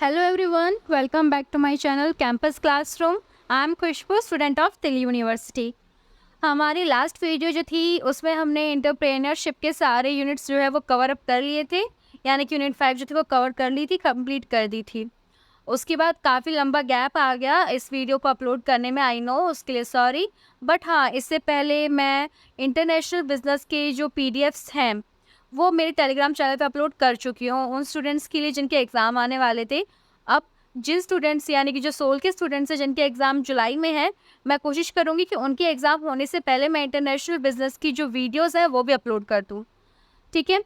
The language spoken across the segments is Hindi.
Hello everyone, welcome back to my channel Campus Classroom. I am Khushboo, student of Delhi university. हमारी लास्ट वीडियो जो थी उसमें हमने एंटरप्रेन्योरशिप के सारे यूनिट्स जो है वो कवर अप कर लिए थे, यानी कि यूनिट 5 जो थी वो कवर कर ली थी, कंप्लीट कर दी थी। उसके बाद काफ़ी लंबा गैप आ गया इस वीडियो को अपलोड करने में, आई नो, उसके लिए सॉरी। बट हाँ, इससे पहले मैं इंटरनेशनल बिजनेस के जो PDFs हैं वो मेरे टेलीग्राम चैनल पे अपलोड कर चुकी हूँ उन स्टूडेंट्स के लिए जिनके एग्ज़ाम आने वाले थे। अब जिन स्टूडेंट्स यानी कि जो सोल के स्टूडेंट्स हैं जिनके एग्ज़ाम जुलाई में हैं, मैं कोशिश करूँगी कि उनके एग्ज़ाम होने से पहले मैं इंटरनेशनल बिजनेस की जो वीडियोज़ हैं वो भी अपलोड कर दूँ। ठीक है।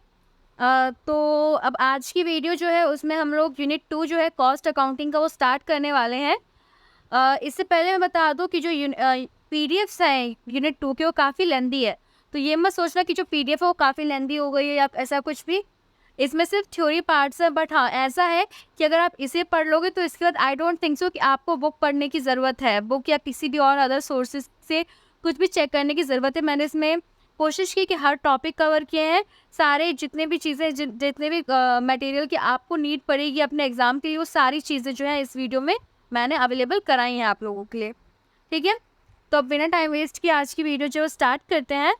तो अब आज की वीडियो जो है उसमें हम लोग यूनिट 2 जो है कॉस्ट अकाउंटिंग का वो स्टार्ट करने वाले हैं। इससे पहले मैं बता दूँ कि जो PDFs हैं यूनिट 2 के वो काफ़ी लेंदी है, तो ये मत सोचना कि जो PDF है वो काफ़ी लेंदी हो गई है या ऐसा कुछ भी। इसमें सिर्फ थ्योरी पार्ट्स है, बट हाँ ऐसा है कि अगर आप इसे पढ़ लोगे तो इसके बाद आई डोंट थिंक सो कि आपको बुक पढ़ने की ज़रूरत है, बुक या किसी भी और अदर सोर्सेज से कुछ भी चेक करने की ज़रूरत है। मैंने इसमें कोशिश की कि हर टॉपिक कवर किए हैं, सारे जितने भी चीज़ें जितने भी मटेरियल की आपको नीड पड़ेगी अपने एग्ज़ाम के लिए, वो सारी चीज़ें जो है इस वीडियो में मैंने अवेलेबल कराई हैं आप लोगों के लिए। ठीक है, तो अब बिना टाइम वेस्ट किए आज की वीडियो जो स्टार्ट करते हैं।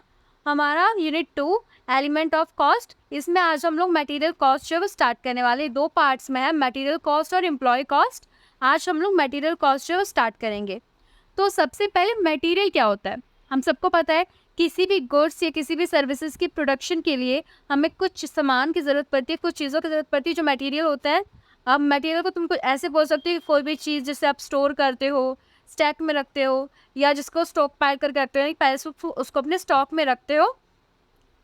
हमारा यूनिट 2 एलिमेंट ऑफ कॉस्ट, इसमें आज हम लोग मटेरियल कॉस्ट जो है वो स्टार्ट करने वाले। दो पार्ट्स में है, मटेरियल कॉस्ट और एम्प्लॉय कॉस्ट। आज हम लोग मटेरियल कॉस्ट जो है वो स्टार्ट करेंगे। तो सबसे पहले मटेरियल क्या होता है, हम सबको पता है किसी भी गुड्स या किसी भी सर्विसेज की प्रोडक्शन के लिए हमें कुछ सामान की ज़रूरत पड़ती है, कुछ चीज़ों की ज़रूरत पड़ती है जो मटेरियल होता है। अब मटेरियल को तुम कुछ ऐसे बोल सकते हो कि कोई भी चीज़ जिसे आप स्टोर करते हो, स्टैक में रखते हो, या जिसको स्टॉक पाइल कर रखते हो, पहले उसको अपने स्टॉक में रखते हो,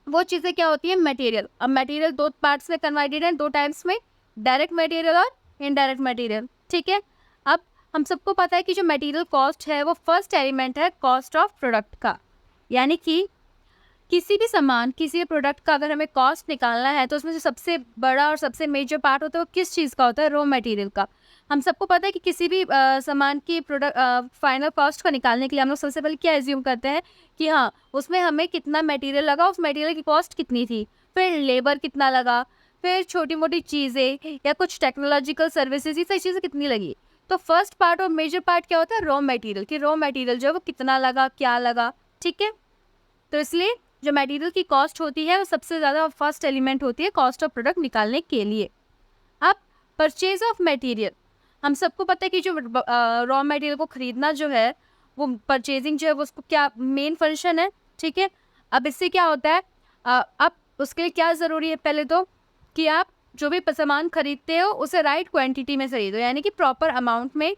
वो चीज़ें क्या होती है, मटेरियल। अब मटेरियल दो पार्ट्स में कन्वर्टेड है, दो टाइप्स में, डायरेक्ट मटेरियल और इनडायरेक्ट मटेरियल। ठीक है। अब हम सबको पता है कि जो मटेरियल कॉस्ट है वो फर्स्ट एलिमेंट है कॉस्ट ऑफ प्रोडक्ट का, यानी कि किसी भी सामान, किसी भी प्रोडक्ट का अगर हमें कॉस्ट निकालना है तो उसमें जो सबसे बड़ा और सबसे मेजर पार्ट होता है वो किस चीज़ का होता है, रॉ मटेरियल का। हम सबको पता है कि किसी भी सामान की प्रोडक्ट फाइनल कॉस्ट का निकालने के लिए हम लोग सबसे पहले क्या एज्यूम करते हैं कि हाँ उसमें हमें कितना मटेरियल लगा, उस मटेरियल की कॉस्ट कितनी थी, फिर लेबर कितना लगा, फिर छोटी मोटी चीज़ें या कुछ टेक्नोलॉजिकल सर्विसेज, ये सारी चीज़ें कितनी लगी। तो फर्स्ट पार्ट और मेजर पार्ट क्या होता है, रॉ मटेरियल, कि रॉ मटेरियल जो है वो कितना लगा, क्या लगा। ठीक है, तो इसलिए जो मटेरियल की कॉस्ट होती है वो सबसे ज़्यादा फर्स्ट एलिमेंट होती है कॉस्ट ऑफ प्रोडक्ट निकालने के लिए। अब परचेज ऑफ मटेरियल, हम सबको पता है कि जो रॉ मटेरियल को खरीदना जो है वो परचेजिंग जो है वो उसको क्या मेन फंक्शन है। ठीक है, अब इससे क्या होता है, अब उसके लिए क्या ज़रूरी है, पहले तो कि आप जो भी सामान खरीदते हो उसे राइट क्वांटिटी में खरीदो, यानी कि प्रॉपर अमाउंट में,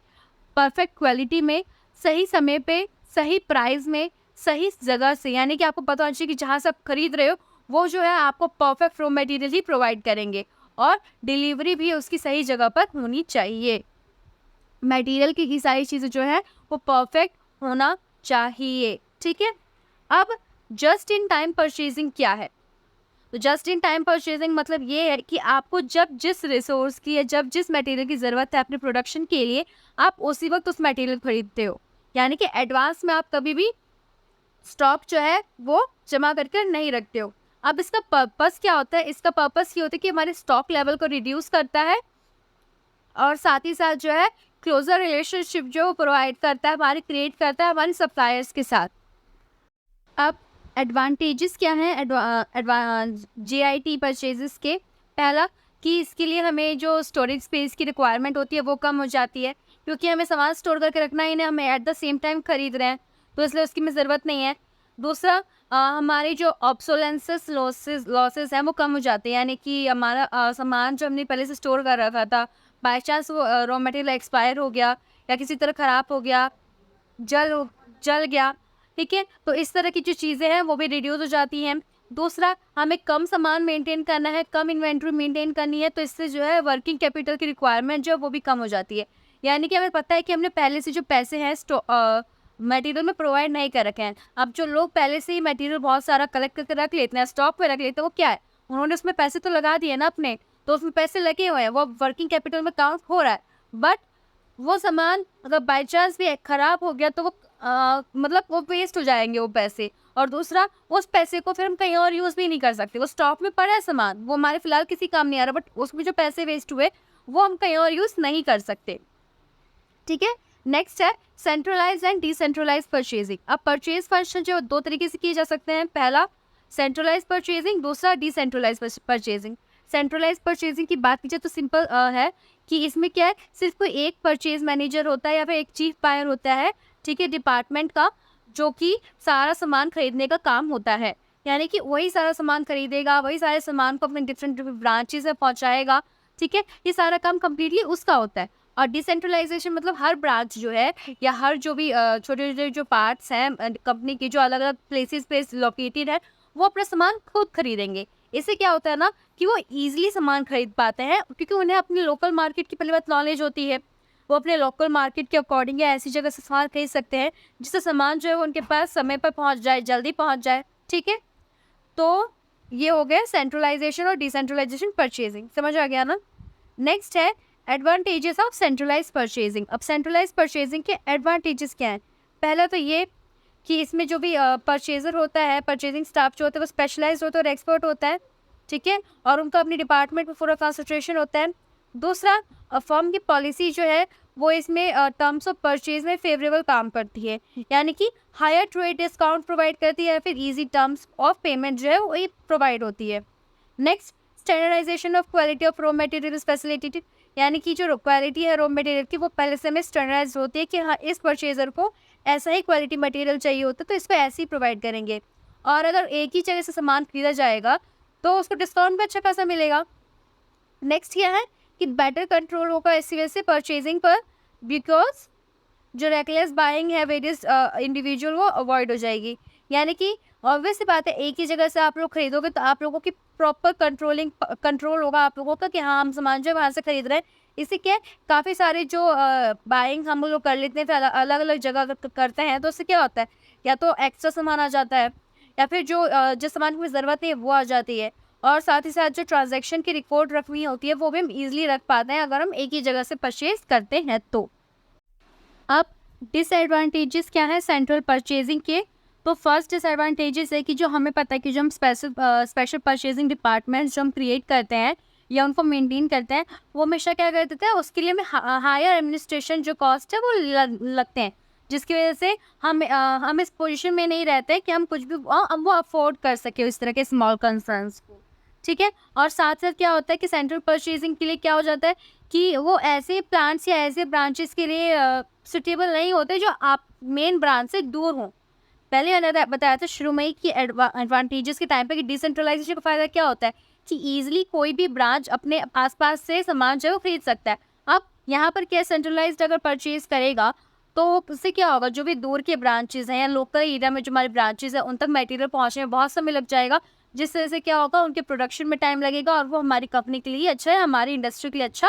परफेक्ट क्वालिटी में, सही समय पे, सही प्राइस में, सही जगह से, यानी कि आपको पता होना चाहिए कि जहाँ से आप खरीद रहे हो वो जो है आपको परफेक्ट रॉ मटेरियल ही प्रोवाइड करेंगे, और डिलीवरी भी उसकी सही जगह पर होनी चाहिए। मटेरियल की सारी चीज़ें जो है वो परफेक्ट होना चाहिए। ठीक है, अब जस्ट इन टाइम परचेजिंग क्या है, तो जस्ट इन टाइम परचेजिंग मतलब ये है कि आपको जब जिस रिसोर्स की या जब जिस मटेरियल की ज़रूरत है अपने प्रोडक्शन के लिए, आप उसी वक्त उस मटेरियल खरीदते हो, यानी कि एडवांस में आप कभी भी स्टॉक जो है वो जमा करके नहीं रखते हो। अब इसका पर्पस क्या होता है, इसका पर्पस ये होता है कि हमारे स्टॉक लेवल को रिड्यूस करता है और साथ ही साथ जो है क्लोजर रिलेशनशिप जो प्रोवाइड करता है, हमारी क्रिएट करता है हमारे सप्लायर्स के साथ। अब एडवांटेजेस क्या हैं JIT परचेजेस के, पहला कि इसके लिए हमें जो स्टोरेज स्पेस की रिक्वायरमेंट होती है वो कम हो जाती है, क्योंकि हमें सामान स्टोर करके रखना ही नहीं, हमें एट द सेम टाइम खरीद रहे हैं, तो इसलिए उसकी में ज़रूरत नहीं है। दूसरा, हमारे जो ऑब्सोलेंसेस लॉसेस हैं वो कम हो जाते हैं, यानी कि हमारा सामान जो हमने पहले से स्टोर कर रखा था, बाई चांस वो रॉ मटेरियल एक्सपायर हो गया या किसी तरह ख़राब हो गया, जल गया, ठीक है, तो इस तरह की जो चीज़ें हैं वो भी रिड्यूस हो जाती हैं। दूसरा, हमें कम सामान मेंटेन करना है, कम इन्वेंट्री मेंटेन करनी है, तो इससे जो है वर्किंग कैपिटल की रिक्वायरमेंट जो है वो भी कम हो जाती है, यानी कि हमें पता है कि हमने पहले से जो पैसे हैं मटेरियल में प्रोवाइड नहीं कर रखे हैं। अब जो लोग पहले से ही मटेरियल बहुत सारा कलेक्ट करके रख लेते हैं, स्टॉक में रख लेते हैं, वो क्या है, उन्होंने उसमें पैसे तो लगा दिए ना अपने, तो उसमें पैसे लगे हुए हैं, वो वर्किंग कैपिटल में काउंट हो रहा है। बट वो सामान अगर बाई चांस भी ख़राब हो गया तो वो मतलब वो वेस्ट हो जाएंगे वो पैसे, और दूसरा उस पैसे को फिर हम कहीं और यूज़ भी नहीं कर सकते, वो स्टॉक में पड़ा है सामान, वो हमारे फिलहाल किसी काम नहीं आ रहा, बट उसमें जो पैसे वेस्ट हुए वो हम कहीं और यूज़ नहीं कर सकते। ठीक है, नेक्स्ट है सेंट्रलाइज एंड डिसेंट्रलाइज परचेजिंग। अब परचेज फंक्शन जो दो तरीके से किए जा सकते हैं, पहला सेंट्रलाइज परचेजिंग, दूसरा डिसेंट्रलाइज परचेजिंग। सेंट्रलाइज परचेजिंग की बात कीजिए तो सिंपल है कि इसमें क्या है, सिर्फ कोई एक परचेज मैनेजर होता है या फिर एक चीफ बायर होता है, ठीक है, डिपार्टमेंट का, जो कि सारा सामान खरीदने का काम होता है। यानी कि वही सारा सामान खरीदेगा, वही सारे सामान को अपने डिफरेंट ब्रांचेज में पहुंचाएगा। ठीक है, ये सारा काम कम्प्लीटली उसका होता है। और डिसेंट्रलाइजेशन मतलब हर ब्रांच जो है या हर जो भी छोटे छोटे जो पार्ट्स हैं कंपनी की जो अलग अलग प्लेसेस पे लोकेटेड है, वो अपना सामान खुद खरीदेंगे। इससे क्या होता है ना कि वो ईजिली सामान खरीद पाते हैं, क्योंकि उन्हें अपनी लोकल मार्केट की पहली बात नॉलेज होती है। वो अपने लोकल मार्केट के अकॉर्डिंग या ऐसी जगह से सामान खरीद सकते हैं जिससे सामान जो है वो उनके पास समय पर पहुंच जाए, जल्दी पहुंच जाए। ठीक है, तो ये हो गया सेंट्रलाइजेशन और डिसेंट्रलाइजेशन परचेजिंग, समझ आ गया ना। नेक्स्ट है एडवांटेजेस ऑफ सेंट्रलाइज परचेजिंग। अब सेंट्रलाइज परचेजिंग के एडवांटेजेस क्या हैं? पहला तो ये कि इसमें जो भी परचेजर होता है, परचेजिंग स्टाफ जो होता है वो स्पेशलाइज्ड होता है और एक्सपर्ट होता है। ठीक है, और उनका अपनी डिपार्टमेंट में पूरा कंसंट्रेशन होता है। दूसरा, फर्म की पॉलिसी जो है वो इसमें टर्म्स ऑफ परचेज में फेवरेबल काम करती है, यानी कि हायर ट्रेड डिस्काउंट प्रोवाइड करती है या फिर ईजी टर्म्स ऑफ पेमेंट जो है वो ये प्रोवाइड होती है। Next, standardisation of quality of raw material facilitated, यानी कि जो क्वालिटी है रॉ मटेरियल की वो पहले से में स्टैंडर्डाइज होती है कि हाँ, इस परचेजर को ऐसा ही क्वालिटी मटेरियल चाहिए होता है तो इसको ऐसे ही प्रोवाइड करेंगे। और अगर एक ही जगह से सामान खरीदा जाएगा तो उसको डिस्काउंट भी अच्छा खासा मिलेगा। नेक्स्ट क्या है कि बेटर कंट्रोल होगा इसी वजह से परचेजिंग पर, बिकॉज जो रेकलेस बाइंग है वेरियस इंडिविजुअल वो अवॉइड हो जाएगी। यानी कि ऑब्वियस सी बात है, एक ही जगह से आप लोग खरीदोगे तो आप लोगों की प्रॉपर कंट्रोल होगा आप लोगों का कि हाँ, हम सामान जो है वहाँ से खरीद रहे हैं। इससे क्या है, काफ़ी सारे जो बाइंग हम लोग कर लेते हैं फिर अलग अलग जगह करते हैं, तो उससे क्या होता है, या तो एक्स्ट्रा सामान आ जाता है या फिर जो जिस सामान की ज़रूरत नहीं है वो आ जाती है। और साथ ही साथ जो ट्रांजैक्शन की रिकॉर्ड रखनी होती है वो भी हम ईजिली रख पाते हैं अगर हम एक ही जगह से परचेज करते हैं तो। अब डिसएडवांटेजेस क्या है सेंट्रल परचेजिंग के? तो फर्स्ट डिसएडवांटेजेस है कि जो हमें पता है कि जो हम स्पेशल परचेजिंग डिपार्टमेंट जो हम क्रिएट करते हैं या उनको मेंटेन करते हैं, वो हमेशा क्या कर देते हैं, उसके लिए हमें हायर एडमिनिस्ट्रेशन जो कॉस्ट है वो लगते हैं, जिसकी वजह से हम इस पोजीशन में नहीं रहते कि हम कुछ भी वो अफोर्ड कर सके इस तरह के स्मॉल कंसर्न्स को। ठीक है, और साथ साथ क्या होता है कि सेंट्रल परचेजिंग के लिए क्या हो जाता है कि वो ऐसे प्लांट्स या ऐसे ब्रांचेस के लिए सुटेबल नहीं होते जो आप मेन ब्रांच से दूर हों। पहले मैंने बताया था शुरू में ही कि एडवांटेजेस के टाइम पे कि डिसेंट्रलाइजेशन का फ़ायदा क्या होता है कि ईजिली कोई भी ब्रांच अपने आसपास से सामान जो है वो खरीद सकता है। अब यहाँ पर क्या सेंट्रलाइज्ड अगर परचेज करेगा तो उससे क्या होगा, जो भी दूर के ब्रांचेज हैं या लोकल एरिया में जो हमारे ब्रांचेज हैं उन तक मटेरियल पहुँचने में बहुत समय लग जाएगा, जिस वजह से क्या होगा, उनके प्रोडक्शन में टाइम लगेगा और वो हमारी कंपनी के लिए अच्छा है, हमारी इंडस्ट्री के लिए अच्छा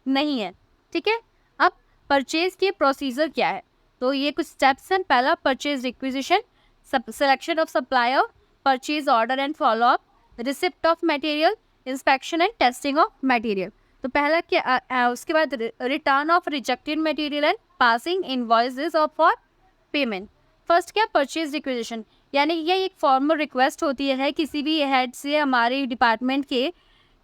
नहीं है। ठीक है, अब परचेज के प्रोसीजर क्या है? तो ये कुछ स्टेप्स हैं। पहला, purchase requisition, selection of supplier, purchase order and follow up, receipt of material, inspection and testing of material. तो पहला क्या, उसके बाद return of rejected material and passing invoices of for payment. First क्या, परचेज रिक्विजिशन, यानी ये एक फॉर्मल रिक्वेस्ट होती है किसी भी हेड से हमारे डिपार्टमेंट के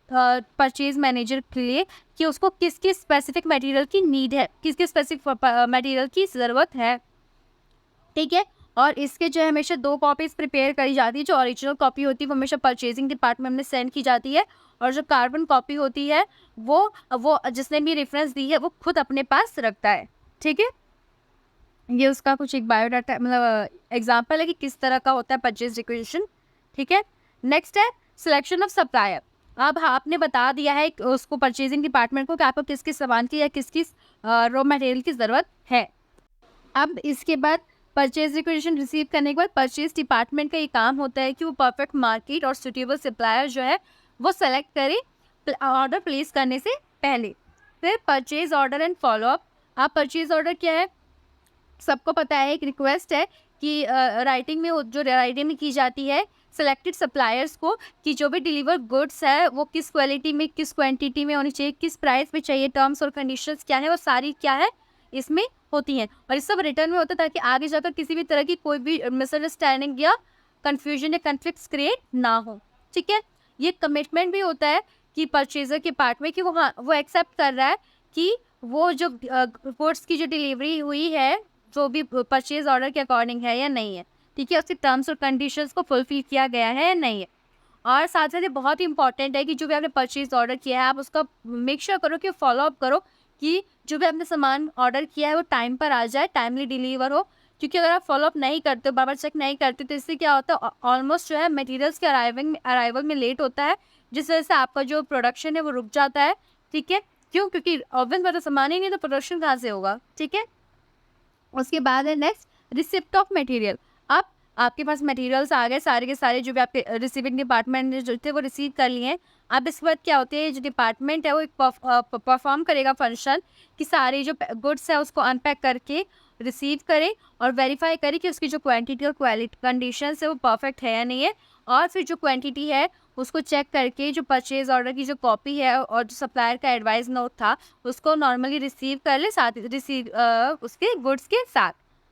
परचेज मैनेजर के लिए कि उसको किस किस स्पेसिफिक मटेरियल की नीड है, किस किस स्पेसिफिक मटेरियल की ज़रूरत है। ठीक है, और इसके जो है हमेशा 2 कॉपीज़ प्रिपेयर करी जाती है। जो ओरिजिनल कॉपी होती है वो हमेशा परचेजिंग डिपार्टमेंट में सेंड की जाती है, और जो कार्बन कॉपी होती है वो जिसने भी रेफरेंस दी है वो खुद अपने पास रखता है। ठीक है, ये उसका कुछ एक बायोडाटा मतलब एग्जाम्पल है कि किस तरह का होता है परचेज रिक्विजिशन। ठीक है, नेक्स्ट है सिलेक्शन ऑफ सप्लायर। अब आपने बता दिया है उसको परचेजिंग डिपार्टमेंट को कि आपको किस किस सामान की या किस किस रॉ मटेरियल की ज़रूरत है। अब इसके बाद परचेज रिक्विजिशन रिसीव करने के बाद परचेज डिपार्टमेंट का ये काम होता है कि वो परफेक्ट मार्केट और सुटेबल सप्लायर जो है वो सेलेक्ट करे ऑर्डर प्लेस करने से पहले। फिर परचेज ऑर्डर एंड फॉलोअप। आप परचेज ऑर्डर क्या है, सबको पता है, एक रिक्वेस्ट है कि राइटिंग में की जाती है सिलेक्टेड सप्लायर्स को कि जो भी डिलीवर गुड्स है वो किस क्वालिटी में, किस क्वांटिटी में होनी चाहिए, किस प्राइस में चाहिए, टर्म्स और कंडीशंस क्या है, वो सारी क्या है इसमें होती हैं। और इस सब रिटर्न में होता है ताकि आगे जाकर किसी भी तरह की कोई भी मिसअंडरस्टैंडिंग या कन्फ्यूजन या कन्फ्लिक्ट्स क्रिएट ना हो। ठीक है, ये कमिटमेंट भी होता है कि परचेज़र के पार्ट में कि वो हाँ, वो एक्सेप्ट कर रहा है कि वो जो गुड्स की जो डिलीवरी हुई है, जो भी परचेज़ ऑर्डर के अकॉर्डिंग है या नहीं है, ठीक है? उसके टर्म्स और कंडीशंस को फुलफ़िल किया गया है या नहीं है। और साथ-साथ ये बहुत ही इम्पोर्टेंट है कि जो भी आपने परचेज़ ऑर्डर किया है, आप उसका मेक श्योर करो कि फ़ॉलो अप करो कि जो भी आपने सामान ऑर्डर किया है, वो टाइम पर आ जाए, टाइमली डिलीवर हो। क्योंकि अगर आप फ़ॉलो अप नहीं करते हो, बार-बार चेक नहीं करते, तो इससे क्या होता है ऑलमोस्ट जो है मटीरियल्स के अराइवल में लेट होता है, जिस वजह से आपका जो प्रोडक्शन है वो रुक जाता है, ठीक है? क्यों? क्योंकि ऑब्वियस बात है, सामान ही नहीं तो प्रोडक्शन कहाँ से होगा, ठीक है? उसके बाद है नेक्स्ट रिसिप्ट ऑफ मटेरियल। अब आपके पास मटेरियल्स आ गए सारे के सारे, जो भी आपके रिसीविंग डिपार्टमेंट ने जो थे वो रिसीव कर लिए हैं। अब इसके बाद क्या होते हैं, जो डिपार्टमेंट है वो एक परफॉर्म करेगा फंक्शन कि सारे जो गुड्स है उसको अनपैक करके रिसीव करे और वेरीफाई करे कि उसकी जो क्वांटिटी और क्वालिटी कंडीशंस है वो परफेक्ट है या नहीं है। और फिर जो क्वांटिटी है उसको चेक करके जो परचेज ऑर्डर की जो कॉपी है और जो सप्लायर का एडवाइस नोट था उसको नॉर्मली रिसीव कर ले, साथ उसके गुड्स के साथ।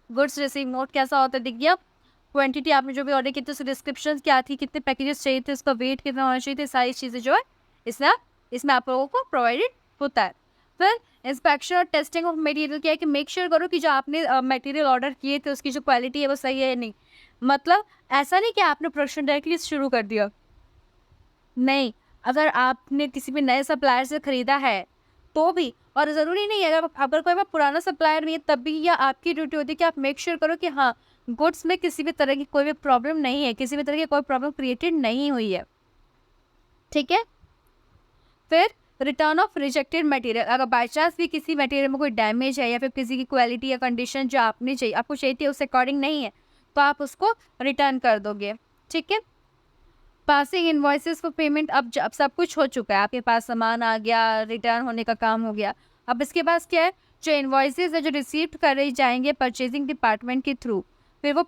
गुड्स रिसीव नोट कैसा होता है दिख गया। क्वांटिटी आपने जो भी ऑर्डर की थी उसकी डिस्क्रिप्शन क्या थी, कितने पैकेजेस चाहिए थे, उसका वेट कितना होना चाहिए थे, सारी चीज़ें जो है इसमें आप लोगों को प्रोवाइडेड होता है। फिर इंस्पेक्शन और टेस्टिंग ऑफ मटेरियल क्या है कि मेक श्योर करो कि जो आपने मटेरियल ऑर्डर किए थे उसकी जो क्वालिटी है वो सही है या नहीं। मतलब ऐसा नहीं कि आपने प्रोडक्शन डायरेक्टली शुरू कर दिया, नहीं, अगर आपने किसी भी नए सप्लायर से खरीदा है, तो भी, और ज़रूरी नहीं है अगर कोई बार पुराना सप्लायर भी है तब भी, या आपकी ड्यूटी होती है कि आप मेक श्योर करो कि हाँ, गुड्स में किसी भी तरह की कोई भी प्रॉब्लम नहीं है, किसी भी तरह की कोई प्रॉब्लम क्रिएटेड नहीं हुई है, ठीक है? फिर रिटर्न ऑफ रिजेक्टेड मटेरियल। अगर बाय चांस भी किसी मटेरियल में कोई डैमेज है या फिर किसी की क्वालिटी या कंडीशन जो आपको चाहिए थी उस अकॉर्डिंग नहीं है, तो आप उसको रिटर्न कर दोगे, ठीक है? Passing invoices for payment. अब सब कुछ हो चुका है, आपके पास सामान आ गया, रिटर्न होने का काम हो गया। अब इसके पास क्या है, जो इनवॉइसेस है जो रिसीव करे जाएंगे परचेजिंग डिपार्टमेंट के थ्रू, फिर वो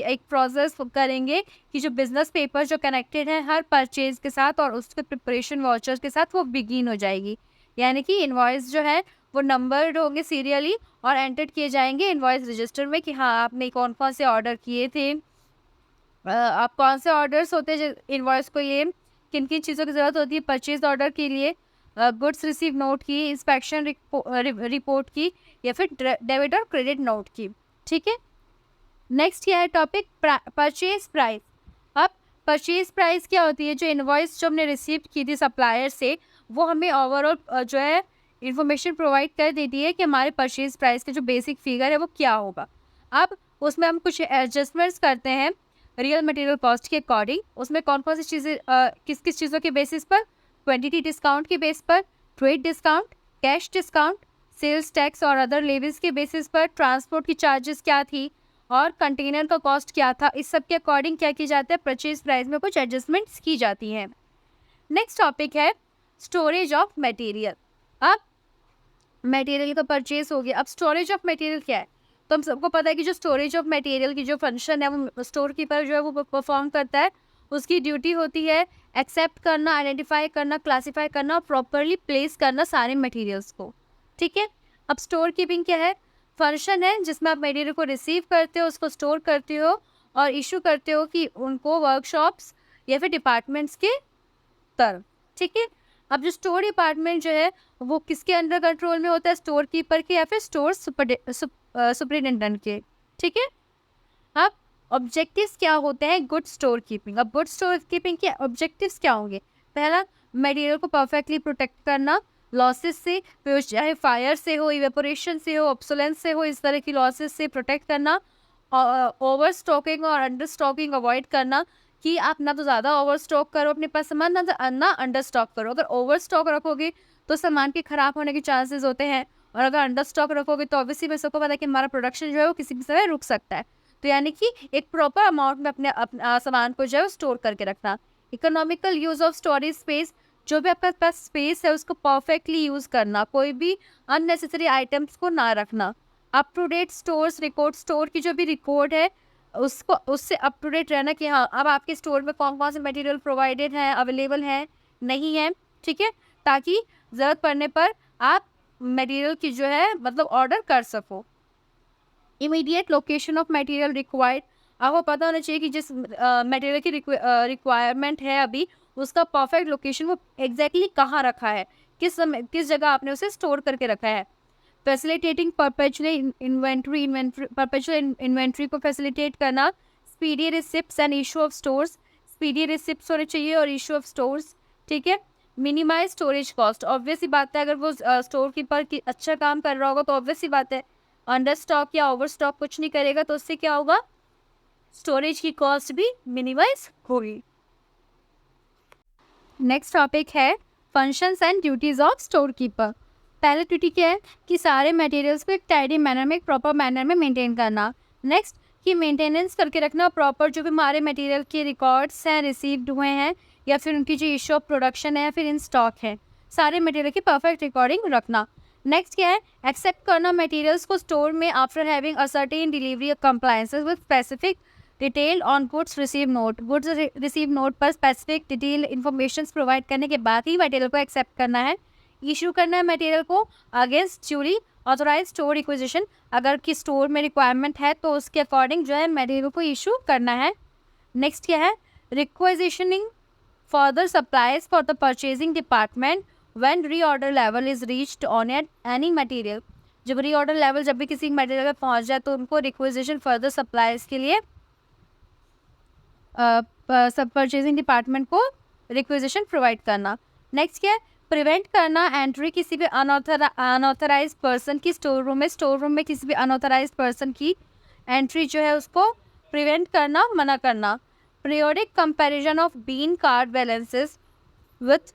एक प्रोसेस करेंगे कि जो बिजनेस पेपर जो कनेक्टेड है हर परचेज के साथ और उसके प्रिपरेशन वाउचर्स के साथ वो बिगिन हो जाएगी। यानी कि इनवॉइस जो है वो नंबर्ड होंगे सीरियली और एंटर किए जाएंगे इनवॉइस रजिस्टर में कि हाँ, आपने कौन कौन से ऑर्डर किए थे, आप कौन से ऑर्डर्स होते हैं इनवॉइस को लिए, किन किन चीज़ों की ज़रूरत होती है परचेज ऑर्डर के लिए, गुड्स रिसीव नोट की, इंस्पेक्शन रिपोर्ट की, या फिर डेबिट और क्रेडिट नोट की, ठीक है? नेक्स्ट क्या है टॉपिक, परचेज प्राइस। अब परचेज प्राइस क्या होती है, जो इनवॉइस जो हमने रिसीव की थी सप्लायर से, वो हमें ओवरऑल जो है इंफॉर्मेशन प्रोवाइड कर देती है कि हमारे परचेज प्राइस के जो बेसिक फिगर है वो क्या होगा। अब उसमें हम कुछ एडजस्टमेंट्स करते हैं रियल मटेरियल कॉस्ट के अकॉर्डिंग। उसमें कौन कौन सी चीज़ें, किस किस चीज़ों के बेसिस पर, क्वांटिटी डिस्काउंट के बेस पर, trade discount, cash discount, sales tax और अदर लेवीज के बेसिस पर, ट्रांसपोर्ट की चार्जेस क्या थी और कंटेनर का कॉस्ट क्या था, इस सब के अकॉर्डिंग क्या किया जाता है, परचेज प्राइस में कुछ एडजस्टमेंट्स की जाती हैं। नेक्स्ट टॉपिक है स्टोरेज ऑफ मटेरियल। अब मटेरियल का परचेज हो गया, अब स्टोरेज ऑफ मटेरियल क्या है, तो हम सबको पता है कि जो स्टोरेज ऑफ मटेरियल की जो फंक्शन है वो स्टोर कीपर जो है वो परफॉर्म करता है। उसकी ड्यूटी होती है एक्सेप्ट करना, आइडेंटिफाई करना, क्लासीफाई करना और प्रॉपरली प्लेस करना सारे मटेरियल्स को, ठीक है? अब स्टोर कीपिंग क्या है, फंक्शन है जिसमें आप मटेरियल को रिसीव करते हो, उसको स्टोर करते हो और इशू करते हो कि उनको वर्कशॉप्स या फिर डिपार्टमेंट्स के तरफ, ठीक है? अब जो स्टोर डिपार्टमेंट जो है वो किसके अंडर कंट्रोल में होता है, स्टोर कीपर के या फिर स्टोर सुपरिटेंडेंट के, ठीक है? अब ऑब्जेक्टिव्स क्या होते हैं गुड स्टोर कीपिंग। अब गुड स्टोर कीपिंग के ऑब्जेक्टिव्स क्या होंगे, पहला मटेरियल को परफेक्टली प्रोटेक्ट करना लॉसेस से, फिर चाहे फायर से हो, इवेपोरेशन से हो, ऑब्सोलेंस से हो, इस तरह की लॉसेस से प्रोटेक्ट करना, ओवर स्टॉकिंग और अंडर स्टॉकिंग अवॉइड करना कि आप ना तो ज़्यादा ओवर स्टॉक करो अपने पास सामान, ना अंडर स्टॉक करो। अगर ओवर स्टॉक रखोगे तो सामान के खराब होने के चांसेस होते हैं, और अगर अंडर स्टॉक रखोगे तो ऑब्वियसली मैं सबको पता है कि हमारा प्रोडक्शन जो है वो किसी भी समय रुक सकता है। तो यानी कि एक प्रॉपर अमाउंट में अपने सामान को जो है स्टोर करके रखना। Economical use of storage space, जो भी आपके पास स्पेस है उसको परफेक्टली यूज़ करना, कोई भी अननेसेसरी आइटम्स को ना रखना। Up to date stores record, store की जो भी रिकॉर्ड है उसको उससे अप टू डेट रहना कि हाँ, अब आपके स्टोर में कौन कौन से मटेरियल प्रोवाइडेड हैं, अवेलेबल हैं, नहीं है, ठीक है? ताकि ज़रूरत पड़ने पर आप मटेरियल की जो है मतलब ऑर्डर कर सको। Immediate location of material required, आपको पता होना चाहिए कि जिस मटेरियल की रिक्वायरमेंट है अभी उसका परफेक्ट लोकेशन, वो एग्जैक्टली कहाँ रखा है, किस समय किस जगह आपने उसे स्टोर करके रखा है। फैसिलिटेटिंग परपेचुअल इन्वेंट्री को फैसिलिटेट करना, speedy receipts and issue of stores, speedy receipts होने चाहिए और इशू ऑफ स्टोर्स, ठीक है। मिनिमाइज स्टोरेज कॉस्ट, ऑब्वियस ही बात है, अगर वो स्टोर कीपर की अच्छा काम कर रहा होगा तो ऑब्वियस ही बात है अंडर स्टॉक या ओवर स्टॉक कुछ नहीं करेगा, तो उससे क्या होगा, स्टोरेज की कॉस्ट भी मिनिमाइज होगी। नेक्स्ट टॉपिक है functions and duties of store keeper. पहले ड्यूटी क्या है कि सारे मटेरियल्स को एक टाइडी मैनर में, एक प्रॉपर मैनर में मेंटेन करना। नेक्स्ट कि मेंटेनेंस करके रखना प्रॉपर, जो भी हमारे मटेरियल के रिकॉर्ड्स हैं, रिसीव्ड हुए हैं, या फिर उनकी जो इशू ऑफ प्रोडक्शन है या फिर इन स्टॉक है, सारे मटेरियल की परफेक्ट रिकॉर्डिंग रखना। नेक्स्ट क्या है, एक्सेप्ट करना मटेरियल्स को स्टोर में after having a certain delivery compliances with specific detail on goods receive note. Goods receive note पर स्पेसिफिक डिटेल इन्फॉर्मेशन प्रोवाइड करने के बाद ही मटेरियल को एक्सेप्ट करना है। इशू करना है मटेरियल को against duly authorise store requisition, अगर कि स्टोर में रिक्वायरमेंट है तो उसके अकॉर्डिंग जो है मटेरियल को इशू करना है। नेक्स्ट क्या है, requisitioning further supplies for the purchasing department when reorder level is reached on any material. जब रीऑर्डर लेवल जब भी किसी मटेरियल पर पहुंच जाए तो उनको रिक्विजिशन फर्दर सप्लाईज के लिए सब परचेजिंग डिपार्टमेंट को रिक्विजिशन प्रोवाइड करना। नेक्स्ट क्या है, प्रिवेंट करना एंट्री किसी भी अनऑथराइज पर्सन की स्टोर रूम में किसी भी अनऑथराइज पर्सन की एंट्री जो है उसको प्रिवेंट करना, मना करना। Periodic comparison of bin card balances with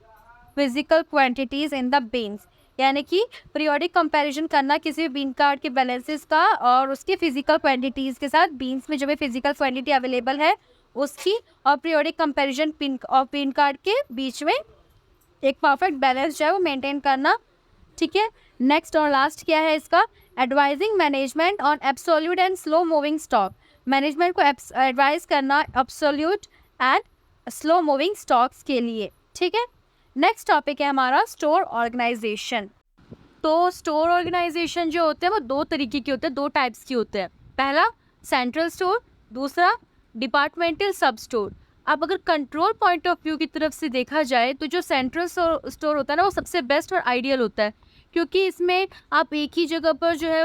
physical quantities in the bins, यानी कि पीरियोडिक कंपैरिजन करना किसी भी बीन कार्ड के बैलेंसेस का और उसके फिजिकल क्वांटिटीज़ के साथ, बीन्स में जो भी फिजिकल क्वांटिटी अवेलेबल है उसकी, और पीरियोडिक कंपैरिजन पिन कार्ड के बीच में एक परफेक्ट बैलेंस जो है वो मेंटेन करना, ठीक है। नेक्स्ट और लास्ट क्या है इसका, advising management on absolute and slow moving stock. Management को एडवाइज करना absolute and slow moving stocks के लिए, ठीक है। नेक्स्ट टॉपिक है हमारा स्टोर ऑर्गेनाइजेशन। तो स्टोर ऑर्गेनाइजेशन जो होते हैं वो दो तरीके के होते हैं, दो टाइप्स की होते हैं। पहला सेंट्रल स्टोर, दूसरा डिपार्टमेंटल सब स्टोर। अब अगर कंट्रोल पॉइंट ऑफ व्यू की तरफ से देखा जाए तो जो सेंट्रल स्टोर होता है ना वो सबसे बेस्ट और आइडियल होता है, क्योंकि इसमें आप एक ही जगह पर जो है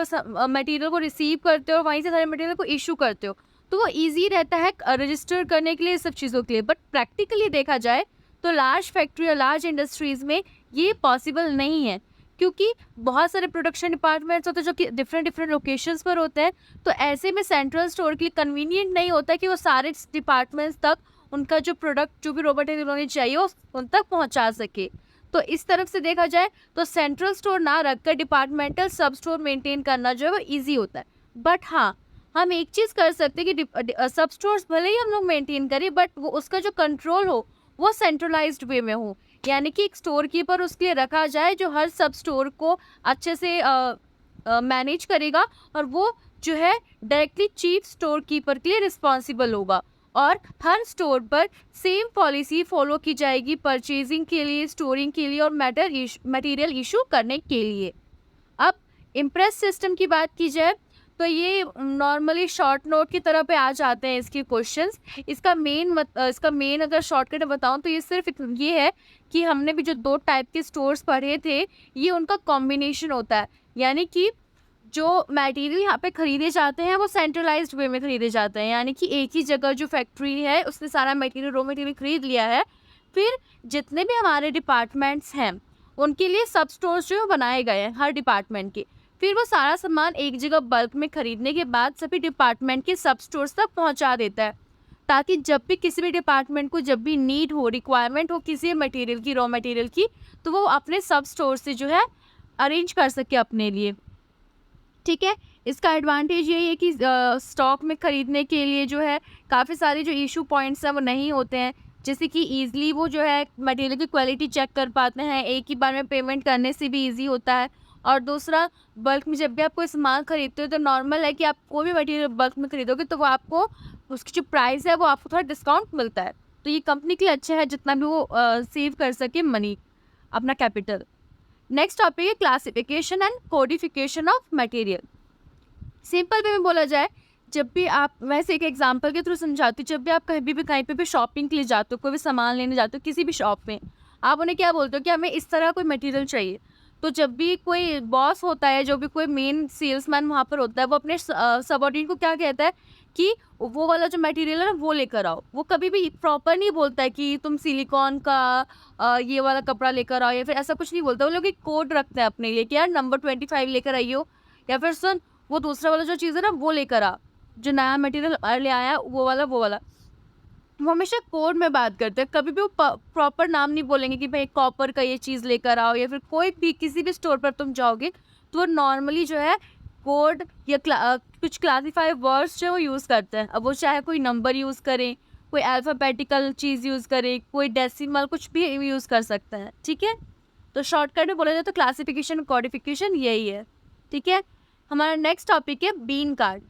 मटेरियल को रिसीव करते हो और वहीं से सारे मटेरियल को इशू करते हो, तो वो ईजी रहता है रजिस्टर करने के लिए, सब चीज़ों के लिए। बट प्रैक्टिकली देखा जाए तो लार्ज फैक्ट्री और लार्ज इंडस्ट्रीज़ में ये पॉसिबल नहीं है, क्योंकि बहुत सारे प्रोडक्शन डिपार्टमेंट्स होते हैं जो कि डिफरेंट लोकेशंस पर होते हैं। तो ऐसे में सेंट्रल स्टोर के लिए कन्वीनियंट नहीं होता कि वो सारे डिपार्टमेंट्स तक उनका जो प्रोडक्ट, जो भी रॉ मटेरियल उन्हें चाहिए वो उन तक पहुंचा सके। तो इस तरफ से देखा जाए तो सेंट्रल स्टोर ना रखकर डिपार्टमेंटल सब स्टोर मेंटेन करना जो है वो ईजी होता है। बट हाँ, हम एक चीज़ कर सकते हैं कि सब स्टोर्स भले ही हम लोग मेंटेन करें, बट वो उसका जो कंट्रोल हो वो सेंट्रलाइज्ड वे में हो, यानी कि एक स्टोर कीपर उसके लिए रखा जाए जो हर सब स्टोर को अच्छे से मैनेज करेगा, और वो जो है डायरेक्टली चीफ स्टोर कीपर के लिए रिस्पॉन्सिबल होगा, और हर स्टोर पर सेम पॉलिसी फॉलो की जाएगी परचेजिंग के लिए, स्टोरिंग के लिए और मटेरियल इशू करने के लिए। अब इम्प्रेस सिस्टम की बात की जाए तो ये नॉर्मली शॉर्ट नोट की तरह पे आ जाते हैं इसके क्वेश्चंस। इसका मेन अगर शॉर्टकट बताऊं तो ये सिर्फ ये है कि हमने भी जो दो टाइप के स्टोर्स पढ़े थे ये उनका कॉम्बिनेशन होता है, यानी कि जो मटेरियल यहाँ पे खरीदे जाते हैं वो सेंट्रलाइज्ड वे में खरीदे जाते हैं, यानी कि एक ही जगह जो फैक्ट्री है उसने सारा मटेरियल, रॉ मटेरियल खरीद लिया है। फिर जितने भी हमारे डिपार्टमेंट्स हैं उनके लिए सब स्टोर्स जो बनाए गए हैं हर डिपार्टमेंट के, फिर वो सारा सामान एक जगह बल्क में खरीदने के बाद सभी डिपार्टमेंट के सब स्टोर्स तक पहुंचा देता है, ताकि जब भी किसी भी डिपार्टमेंट को जब भी नीड हो, रिक्वायरमेंट हो किसी मटेरियल की, रॉ मटेरियल की, तो वो अपने सब स्टोर से जो है अरेंज कर सके अपने लिए, ठीक है। इसका एडवांटेज ये है कि स्टॉक में ख़रीदने के लिए जो है काफ़ी सारे जो इशू पॉइंट्स हैं वो नहीं होते हैं, जैसे कि ईज़िली वो जो है मटेरियल की क्वालिटी चेक कर पाते हैं, एक ही बार में पेमेंट करने से भी ईजी होता है। और दूसरा, बल्क में जब भी आप कोई सामान खरीदते हो तो नॉर्मल है कि आप कोई भी मटेरियल बल्क में खरीदोगे तो वो आपको उसकी जो प्राइस है वो आपको थोड़ा डिस्काउंट मिलता है, तो ये कंपनी के लिए अच्छा है जितना भी वो सेव कर सके मनी, अपना कैपिटल। नेक्स्ट टॉपिक है classification and codification of material. Simple way में बोला जाए, जब भी आप, वैसे एक एग्जांपल के थ्रू समझाती हूँ, जब भी आप कहीं पे भी शॉपिंग के लिए जाते हो, कोई भी सामान लेने जाते हो किसी भी शॉप में, आप उन्हें क्या बोलते हो कि हमें इस तरह कोई मटेरियल चाहिए। तो जब भी कोई बॉस होता है, जो भी कोई मेन सेल्समैन वहाँ पर होता है, वो अपने सबऑर्डिनेट को क्या कहता है कि वो वाला जो मटेरियल है ना वो लेकर आओ। वो कभी भी प्रॉपर नहीं बोलता है कि तुम सिलिकॉन का ये वाला कपड़ा लेकर आओ, या फिर ऐसा कुछ नहीं बोलता। वो लोग एक कोड रखते हैं अपने लिए कि यार नंबर 25 लेकर आइयो, या फिर सुन वो दूसरा वाला जो चीज़ है ना वो लेकर आ, जो नया मटेरियल ले आया वो वाला। वो हमेशा कोड में बात करते हैं, कभी भी वो प्रॉपर नाम नहीं बोलेंगे कि भाई कॉपर का ये चीज़ लेकर आओ, या फिर कोई भी किसी भी स्टोर पर तुम जाओगे तो वो नॉर्मली जो है कोड या कुछ क्लासीफाई वर्ड्स जो है वो यूज़ करते हैं। अब वो चाहे कोई नंबर यूज़ करें, कोई अल्फ़ाबेटिकल चीज़ यूज़ करे, कोई डेसिमल, कुछ भी यूज़ कर सकते हैं, ठीक है। तो शॉर्टकट में बोला जाए तो क्लासिफिकेशन कोडिफिकेशन यही है, ठीक है। हमारा नेक्स्ट टॉपिक है बीन कार्ड।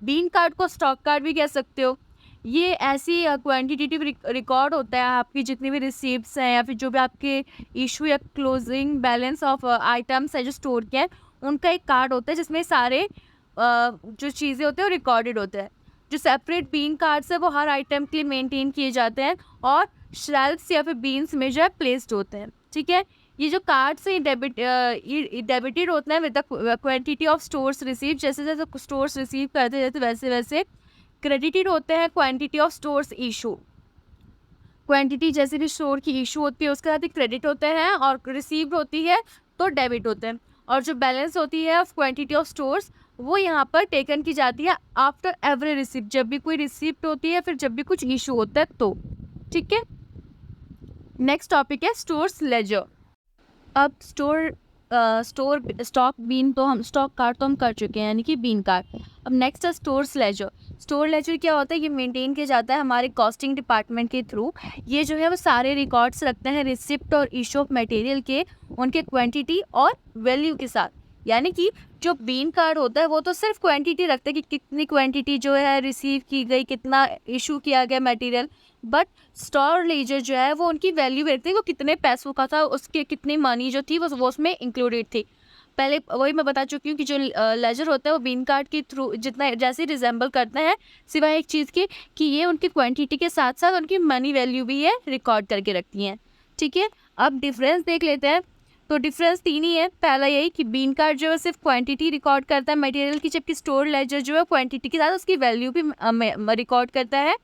बीन कार्ड को स्टॉक कार्ड भी कह सकते हो। ये ऐसी क्वांटिटेटिव रिकॉर्ड होता है, आपकी जितनी भी रिसीप्ट्स हैं या फिर जो भी आपके इशू या क्लोजिंग बैलेंस ऑफ आइटम्स है जो स्टोर के हैं, उनका एक कार्ड होता है जिसमें सारे जो चीज़ें होते हैं वो रिकॉर्डेड होते हैं। जो सेपरेट बीन कार्ड्स है वो हर आइटम के लिए मेंटेन किए जाते हैं और शेल्फ्स या फिर बीन्स में जो है प्लेस्ड होते हैं, ठीक है। ये जो कार्ड्स हैं डेबिटेड होते हैं with the quantity of stores receive. जैसे जैसे स्टोर्स रिसीव करते जाते वैसे वैसे क्रेडिटेड होते हैं quantity of stores issue. Quantity जैसे भी स्टोर की इशू होती है उसके साथ ही क्रेडिट होते हैं, और रिसीव्ड होती है तो डेबिट होते हैं। और जो बैलेंस होती है ऑफ क्वांटिटी ऑफ स्टोर्स वो यहाँ पर टेकन की जाती है आफ्टर एवरी रिसिप्ट, जब भी कोई रिसिप्ट होती है फिर जब भी कुछ इशू होता है तो, ठीक है। नेक्स्ट टॉपिक है स्टोर्स लेजर। अब स्टॉक बीन तो हम स्टॉक कार्ड तो हम कर चुके हैं, यानी कि बीन कार्ड। अब नेक्स्ट है स्टोर्स लेजर। स्टोर लेजर क्या होता है, ये मेंटेन किया जाता है हमारे कॉस्टिंग डिपार्टमेंट के थ्रू। ये जो है वो सारे रिकॉर्ड्स रखते हैं रिसिप्ट और इशू ऑफ मटेरियल के, उनके क्वांटिटी और वैल्यू के साथ। यानी कि जो बीन कार्ड होता है वो तो सिर्फ क्वांटिटी रखता है कि कितनी क्वांटिटी जो है रिसीव की गई, कितना इशू किया गया मटेरियल। बट स्टोर लेजर जो है वो उनकी वैल्यू रखते हैं, वो कितने पैसों का था, उसके कितनी मनी जो थी वो उसमें इंक्लूडेड थी। पहले वही मैं बता चुकी हूँ कि जो लेजर होता है वो बीन कार्ड के थ्रू जितना जैसे रिजेंबल करते हैं, सिवाय एक चीज़ के कि ये उनकी क्वांटिटी के साथ साथ उनकी मनी वैल्यू भी है रिकॉर्ड करके रखती हैं, ठीक है। अब डिफरेंस देख लेते हैं। तो डिफरेंस 3 ही है। पहला यही कि बीन कार्ड जो है सिर्फ क्वांटिटी रिकॉर्ड करता है मटेरियल की, जबकि स्टोर लेजर जो है क्वांटिटी के साथ उसकी वैल्यू भी रिकॉर्ड करता है।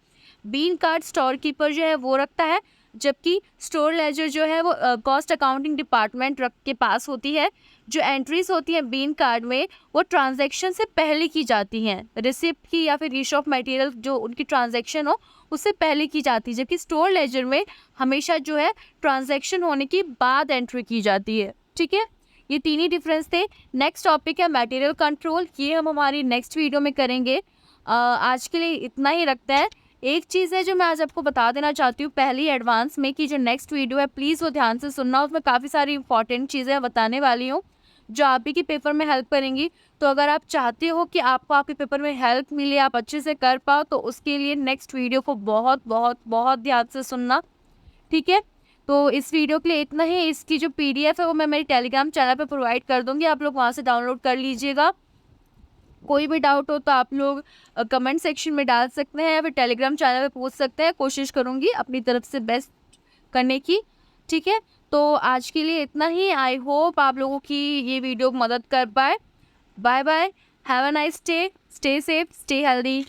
बीन कार्ड स्टोर कीपर जो है वो रखता है, जबकि स्टोर लेजर जो है वो कॉस्ट अकाउंटिंग डिपार्टमेंट के पास होती है। जो एंट्रीज होती हैं बीन कार्ड में वो ट्रांजैक्शन से पहले की जाती हैं, रिसिप्ट की या फिर इशू ऑफ मटेरियल जो उनकी ट्रांजैक्शन हो उससे पहले की जाती है, जबकि स्टोर लेजर में हमेशा जो है ट्रांजैक्शन होने के बाद एंट्री की जाती है, ठीक है। ये 3 ही डिफरेंस थे। नेक्स्ट टॉपिक है मटेरियल कंट्रोल। ये हम हमारी नेक्स्ट वीडियो में करेंगे। आज के लिए इतना ही रखते हैं। एक चीज़ है जो मैं आज आपको बता देना चाहती हूँ पहले ही एडवांस में, कि जो नेक्स्ट वीडियो है प्लीज़ वो ध्यान से सुनना। उसमें काफ़ी सारी इंपॉर्टेंट चीज़ें बताने वाली हूँ जो आप ही के पेपर में हेल्प करेंगी। तो अगर आप चाहते हो कि आपको आपके पेपर में हेल्प मिले, आप अच्छे से कर पाओ, तो उसके लिए नेक्स्ट वीडियो को बहुत बहुत बहुत ध्यान से सुनना, ठीक है। तो इस वीडियो के लिए इतना ही। इसकी जो PDF है वो मैं मेरे टेलीग्राम चैनल पर प्रोवाइड कर दूँगी, आप लोग वहाँ से डाउनलोड कर लीजिएगा। कोई भी डाउट हो तो आप लोग कमेंट सेक्शन में डाल सकते हैं या फिर टेलीग्राम चैनल पे पूछ सकते हैं। कोशिश करूँगी अपनी तरफ से बेस्ट करने की, ठीक है। तो आज के लिए इतना ही। आई होप आप लोगों की ये वीडियो मदद कर पाए। Bye bye, have a nice day, stay safe, stay healthy.